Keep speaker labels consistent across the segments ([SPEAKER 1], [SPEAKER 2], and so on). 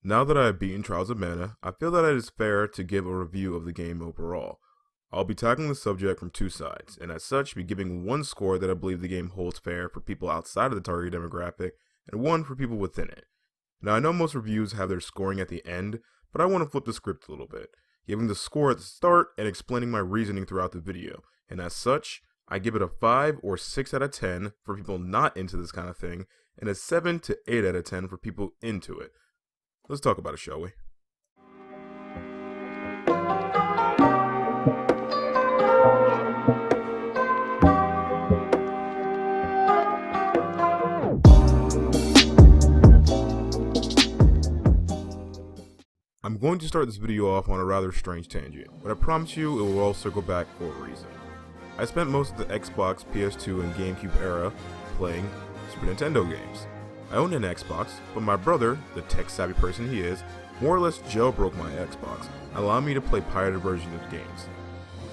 [SPEAKER 1] Now that I have beaten Trials of Mana, I feel that it is fair to give a review of the game overall. I'll be tackling the subject from two sides, and as such be giving one score that I believe the game holds fair for people outside of the target demographic, and one for people within it. Now I know most reviews have their scoring at the end, but I want to flip the script a little bit, giving the score at the start and explaining my reasoning throughout the video, and as such, I give it a 5 or 6 out of 10 for people not into this kind of thing, and a 7 to 8 out of 10 for people into it. Let's talk about it, shall we? I'm going to start this video off on a rather strange tangent, but I promise you it will all circle back for a reason. I spent most of the Xbox, PS2, and GameCube era playing Super Nintendo games. I owned an Xbox, but my brother, the tech-savvy person he is, more or less jailbroke my Xbox, allowing me to play pirated versions of games.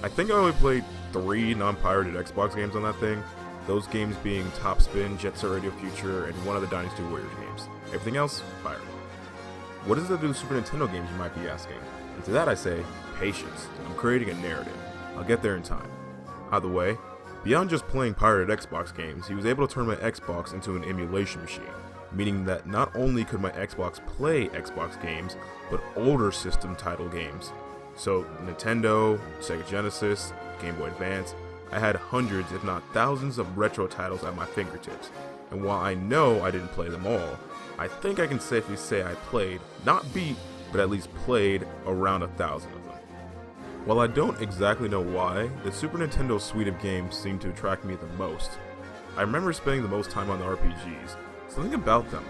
[SPEAKER 1] I think I only played 3 non-pirated Xbox games on that thing, those games being Top Spin, Jet Set Radio Future, and one of the Dynasty Warriors games. Everything else, pirated. What does that do with Super Nintendo games, you might be asking? And to that I say, patience. I'm creating a narrative. I'll get there in time. Either way, beyond just playing pirated Xbox games, he was able to turn my Xbox into an emulation machine, meaning that not only could my Xbox play Xbox games, but older system title games. So Nintendo, Sega Genesis, Game Boy Advance, I had hundreds if not thousands of retro titles at my fingertips, and while I know I didn't play them all, I think I can safely say I played, not beat, but at least played around 1,000 of them. While I don't exactly know why, the Super Nintendo suite of games seemed to attract me the most. I remember spending the most time on the RPGs, something about them.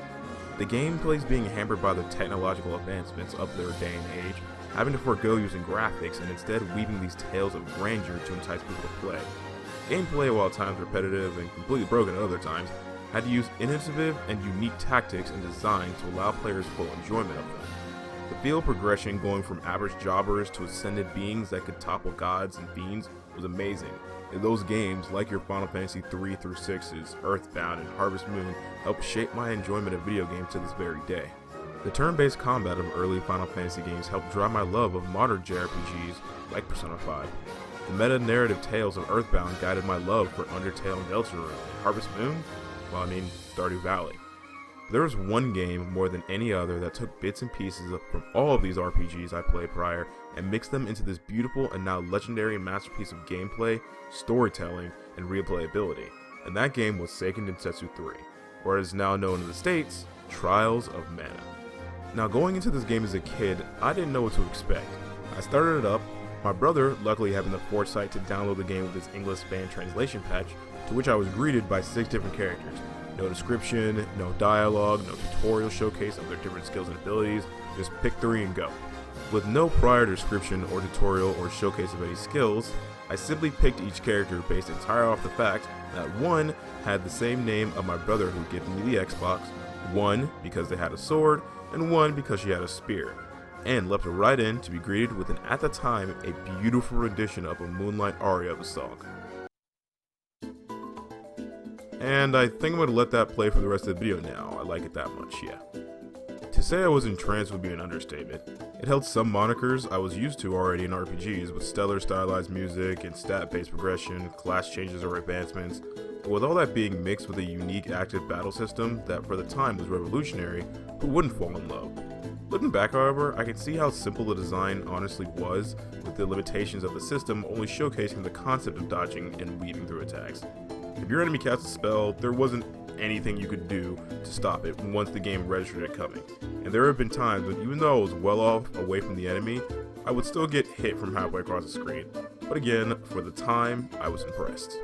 [SPEAKER 1] The gameplays being hampered by the technological advancements of their day and age, having to forego using graphics and instead weaving these tales of grandeur to entice people to play. Gameplay, while at times repetitive and completely broken at other times, had to use innovative and unique tactics and design to allow players full enjoyment of them. The feel progression going from average jobbers to ascended beings that could topple gods and fiends was amazing, and those games, like your Final Fantasy 3 through 6's, Earthbound, and Harvest Moon, helped shape my enjoyment of video games to this very day. The turn-based combat of early Final Fantasy games helped drive my love of modern JRPGs like Persona 5. The meta-narrative tales of Earthbound guided my love for Undertale and Deltarune, and Harvest Moon? Well, I mean, Stardew Valley. There was one game more than any other that took bits and pieces from all of these RPGs I played prior and mixed them into this beautiful and now legendary masterpiece of gameplay, storytelling, and replayability, and that game was Seiken Densetsu 3, or as now known in the States, Trials of Mana. Now going into this game as a kid, I didn't know what to expect. I started it up, my brother luckily having the foresight to download the game with his English fan translation patch, to which I was greeted by 6 different characters. No description, no dialogue, no tutorial showcase of their different skills and abilities, just pick 3 and go. With no prior description or tutorial or showcase of any skills, I simply picked each character based entirely off the fact that one had the same name of my brother who gave me the Xbox, one because they had a sword, and one because she had a spear, and leapt right in to be greeted with an, at the time, a beautiful rendition of a Moonlight aria of a song. And I think I'm going to let that play for the rest of the video now. I like it that much, yeah. To say I was entranced would be an understatement. It held some monikers I was used to already in RPGs, with stellar stylized music and stat-based progression, class changes or advancements, but with all that being mixed with a unique active battle system that for the time was revolutionary, who wouldn't fall in love? Looking back, however, I can see how simple the design honestly was, with the limitations of the system only showcasing the concept of dodging and weaving through attacks. If your enemy cast a spell, there wasn't anything you could do to stop it once the game registered it coming. And there have been times when even though I was well off away from the enemy, I would still get hit from halfway across the screen. But again, for the time, I was impressed.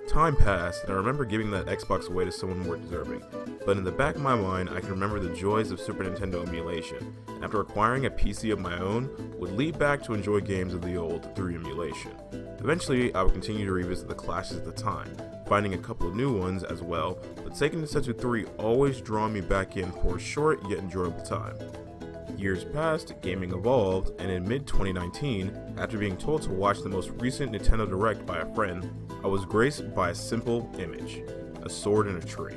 [SPEAKER 1] Time passed, and I remember giving that Xbox away to someone more deserving, but in the back of my mind I can remember the joys of Super Nintendo emulation, and after acquiring a PC of my own, would lead back to enjoy games of the old through emulation. Eventually, I would continue to revisit the classics at the time, finding a couple of new ones as well, but Seiken Densetsu 3 always drawing me back in for a short yet enjoyable time. Years passed, gaming evolved, and in mid-2019, after being told to watch the most recent Nintendo Direct by a friend, I was graced by a simple image, a sword in a tree.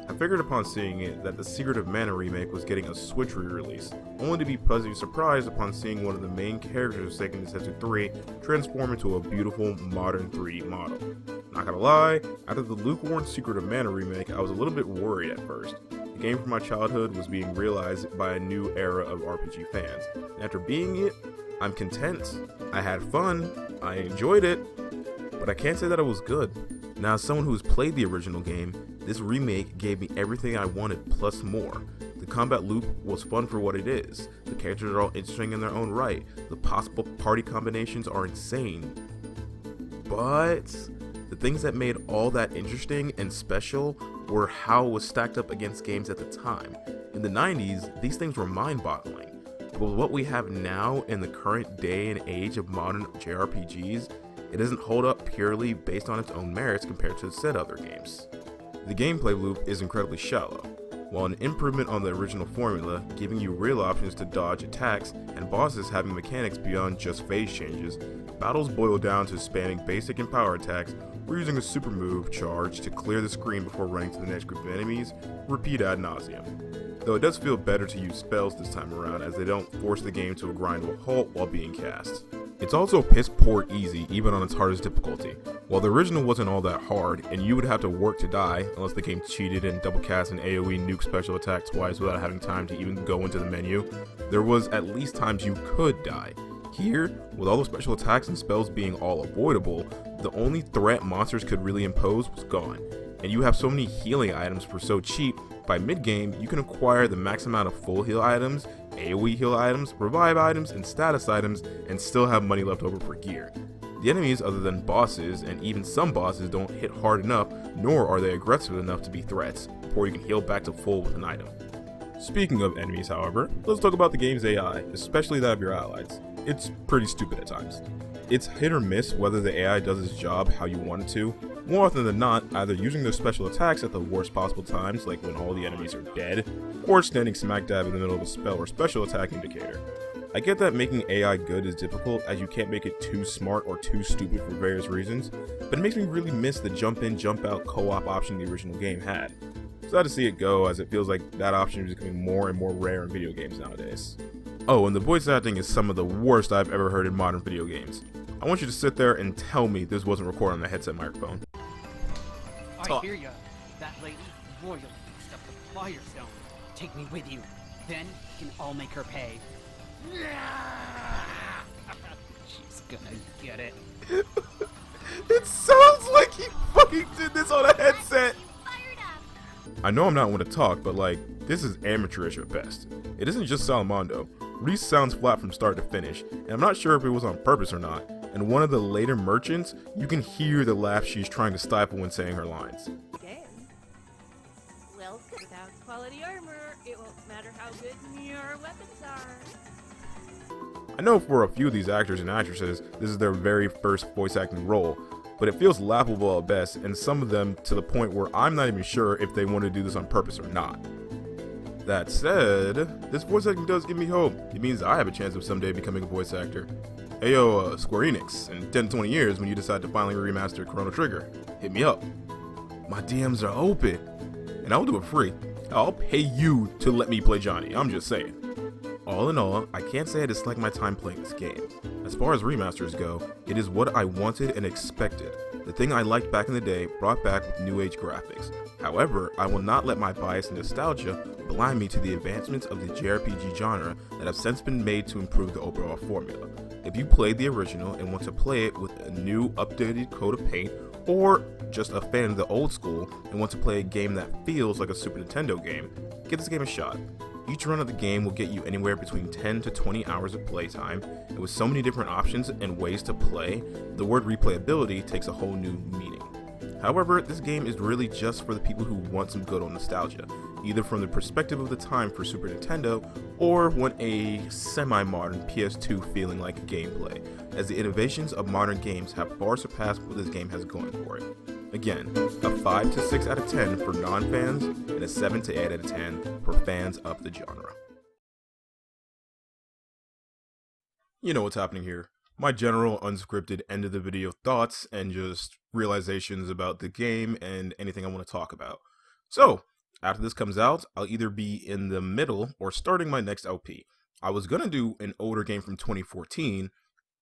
[SPEAKER 1] I figured upon seeing it that the Secret of Mana remake was getting a Switch re-release, only to be pleasantly surprised upon seeing one of the main characters of Seiken Densetsu 3 transform into a beautiful modern 3D model. Not gonna lie, after the lukewarm Secret of Mana remake, I was a little bit worried at first. The game from my childhood was being realized by a new era of RPG fans, and after being it, I'm content. I had fun, I enjoyed it, but I can't say that it was good. Now, as someone who's played the original game, this remake gave me everything I wanted plus more. The combat loop was fun for what it is. The characters are all interesting in their own right. The possible party combinations are insane. But the things that made all that interesting and special were how it was stacked up against games at the time. In the 90s, these things were mind-boggling. But with what we have now in the current day and age of modern JRPGs, it doesn't hold up purely based on its own merits compared to said other games. The gameplay loop is incredibly shallow. While an improvement on the original formula, giving you real options to dodge attacks, and bosses having mechanics beyond just phase changes, battles boil down to spamming basic and power attacks, or using a super move, charge, to clear the screen before running to the next group of enemies, repeat ad nauseum. Though it does feel better to use spells this time around, as they don't force the game to a grind to a halt while being cast. It's also piss poor easy even on its hardest difficulty. While the original wasn't all that hard, and you would have to work to die, unless the game cheated and double cast an AoE nuke special attack twice without having time to even go into the menu, there was at least times you could die. Here, with all the special attacks and spells being all avoidable, the only threat monsters could really impose was gone. And you have so many healing items for so cheap, by mid-game you can acquire the max amount of full heal items, AoE heal items, revive items, and status items, and still have money left over for gear. The enemies other than bosses, and even some bosses, don't hit hard enough, nor are they aggressive enough to be threats, before you can heal back to full with an item. Speaking of enemies, however, let's talk about the game's AI, especially that of your allies. It's pretty stupid at times. It's hit or miss whether the AI does its job how you want it to. More often than not, either using their special attacks at the worst possible times, like when all the enemies are dead, or standing smack dab in the middle of a spell or special attack indicator. I get that making AI good is difficult, as you can't make it too smart or too stupid for various reasons, but it makes me really miss the jump in, jump out co-op option the original game had. Sad to see it go, as it feels like that option is becoming more and more rare in video games nowadays. Oh, and the voice acting is some of the worst I've ever heard in modern video games. I want you to sit there and tell me this wasn't recorded on the headset microphone.
[SPEAKER 2] I hear ya. That lady royally fixed up the Firestone. Take me with you. Then we can all make her pay. She's gonna get it.
[SPEAKER 1] It sounds like he fucking did this on a headset. I know I'm not one to talk, but like, this is amateurish at best. It isn't just Salamando. Reese sounds flat from start to finish, and I'm not sure if it was on purpose or not. And one of the later merchants, you can hear the laugh she's trying to stifle when saying her lines.
[SPEAKER 3] Game. Well, without quality armor, it won't matter how good your weapons are.
[SPEAKER 1] I know for a few of these actors and actresses, this is their very first voice acting role, but it feels laughable at best, and some of them to the point where I'm not even sure if they want to do this on purpose or not. That said, this voice acting does give me hope. It means I have a chance of someday becoming a voice actor. Ayo, Square Enix, in 10-20 years when you decide to finally remaster Chrono Trigger, hit me up. My DMs are open, and I'll do it free. I'll pay you to let me play Johnny, I'm just saying. All in all, I can't say I dislike my time playing this game. As far as remasters go, it is what I wanted and expected. The thing I liked back in the day brought back with new age graphics. However, I will not let my bias and nostalgia blind me to the advancements of the JRPG genre that have since been made to improve the overall formula. If you played the original and want to play it with a new updated coat of paint, or just a fan of the old school and want to play a game that feels like a Super Nintendo game, give this game a shot. Each run of the game will get you anywhere between 10 to 20 hours of playtime, and with so many different options and ways to play, the word replayability takes a whole new meaning. However, this game is really just for the people who want some good old nostalgia, either from the perspective of the time for Super Nintendo, or want a semi-modern PS2 feeling like gameplay, as the innovations of modern games have far surpassed what this game has going for it. Again, a 5 to 6 out of 10 for non-fans, and a 7 to 8 out of 10 for fans of the genre. You know what's happening here. My general unscripted end of the video thoughts and just realizations about the game and anything I want to talk about. So, After this comes out, I'll either be in the middle or starting my next LP. I was gonna do an older game from 2014,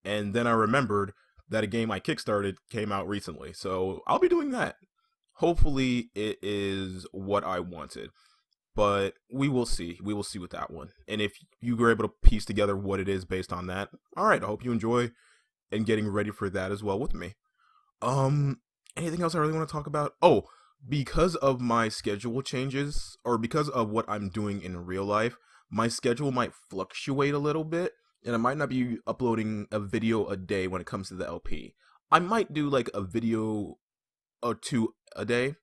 [SPEAKER 1] and then I remembered that a game I kickstarted came out recently, so I'll be doing that. Hopefully it is what I wanted, but we will see. We will see with that one. And if you were able to piece together what it is based on that, alright, I hope you enjoy and getting ready for that as well with me. Anything else I really want to talk about? Oh, because of my schedule changes, or because of what I'm doing in real life, my schedule might fluctuate a little bit, and I might not be uploading a video a day when it comes to the LP. I might do like a video or two a day.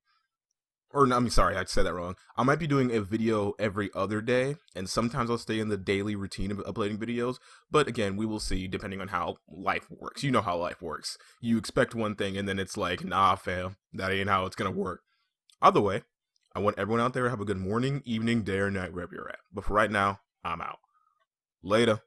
[SPEAKER 1] Or, no, I'm sorry, I said that wrong. I might be doing a video every other day, and sometimes I'll stay in the daily routine of uploading videos, but again, we will see depending on how life works. You know how life works. You expect one thing, and then it's like, nah, fam, that ain't how it's gonna work. Either way, I want everyone out there to have a good morning, evening, day, or night, wherever you're at. But for right now, I'm out. Later.